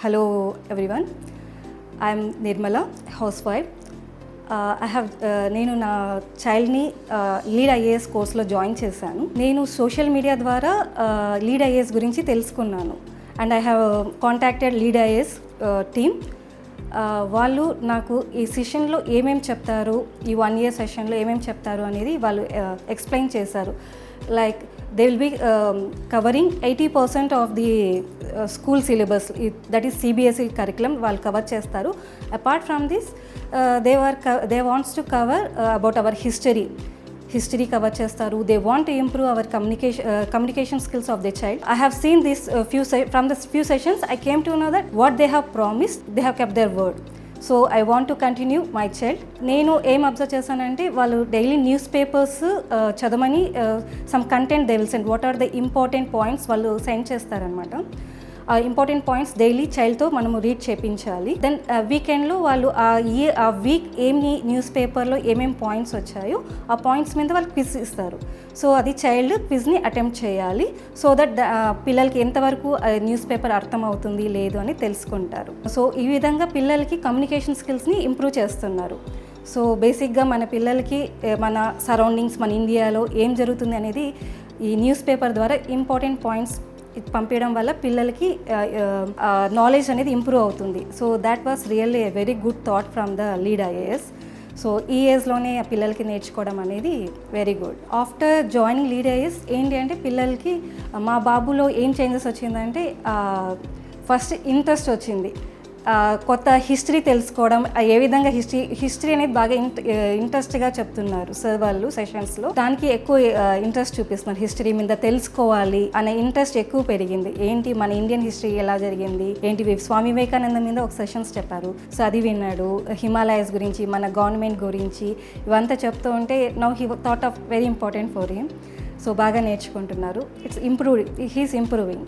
Hello everyone, I am Nirmala, housewife. నేను నా చైల్డ్ని lead IAS కోర్స్లో జాయిన్ చేశాను. నేను సోషల్ మీడియా ద్వారా లీడ్ ఐఏఎస్ గురించి తెలుసుకున్నాను. And I have contacted lead IAS team. వాళ్ళు నాకు ఈ సెషన్లో ఏమేమి చెప్తారు, ఈ 1 year సెషన్లో ఏమేమి చెప్తారు అనేది వాళ్ళు ఎక్స్ప్లెయిన్ చేశారు. Like they will be covering 80% of the school syllabus, that is CBSE curriculum వాళ్ళు కవర్ చేస్తారు. Apart from this they wants to cover about our history cover చేస్తారు. They want to improve our communication skills of the child. I have seen this from the few sessions I came to know that what they have promised, they have kept their word. So I want to continue my child. నేను ఏం observe చేశానంటే వాళ్ళు daily newspapers చదవమని some content they will send. What are the important points వాళ్ళు send చేస్తారనమాట. ఆ important points daily చైల్డ్తో మనము read చేయించాలి. దెన్ వీకెండ్లో వాళ్ళు ఆ వీక్ ఏమి న్యూస్ పేపర్లో ఏమేమి పాయింట్స్ వచ్చాయో ఆ పాయింట్స్ మీద వాళ్ళు క్విజ్ ఇస్తారు. సో అది చైల్డ్ క్విజ్ని అటెంప్ట్ చేయాలి. సో దట్ పిల్లలకి ఎంతవరకు న్యూస్ పేపర్ అర్థమవుతుంది లేదు అని తెలుసుకుంటారు. సో ఈ విధంగా పిల్లలకి కమ్యూనికేషన్ స్కిల్స్ని ఇంప్రూవ్ చేస్తున్నారు. సో బేసిక్గా మన పిల్లలకి మన సరౌండింగ్స్, మన ఇండియాలో ఏం జరుగుతుంది అనేది ఈ న్యూస్ పేపర్ ద్వారా ఇంపార్టెంట్ పాయింట్స్ పంపించడం వల్ల పిల్లలకి నాలెడ్జ్ అనేది ఇంప్రూవ్ అవుతుంది. So that was really a very good thought from the lead IAS. So ఈ ఏజ్లోనే పిల్లలకి నేర్చుకోవడం అనేది very good. After joining lead IAS ఏంటి అంటే పిల్లలకి మా బాబులో ఏం చేంజెస్ వచ్చిందంటే ఫస్ట్ ఇంట్రెస్ట్ వచ్చింది. కొత్త హిస్టరీ తెలుసుకోవడం, ఏ విధంగా హిస్టరీ అనేది బాగా ఇంట్రెస్ట్గా చెప్తున్నారు సార్ వాళ్ళు సెషన్స్లో. దానికి ఎక్కువ ఇంట్రెస్ట్ చూపిస్తున్నారు. హిస్టరీ మీద తెలుసుకోవాలి అనే ఇంట్రెస్ట్ ఎక్కువ పెరిగింది. ఏంటి మన ఇండియన్ హిస్టరీ ఎలా జరిగింది ఏంటి, స్వామి వివేకానంద మీద ఒక సెషన్స్ చెప్పారు. సో అది విన్నాడు. హిమాలయస్ గురించి, మన గవర్నమెంట్ గురించి ఇవంతా చెప్తూ ఉంటే now he thought of very important for him. So బాగా నేర్చుకుంటున్నారు. He's improving.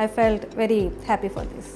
I felt very happy for this.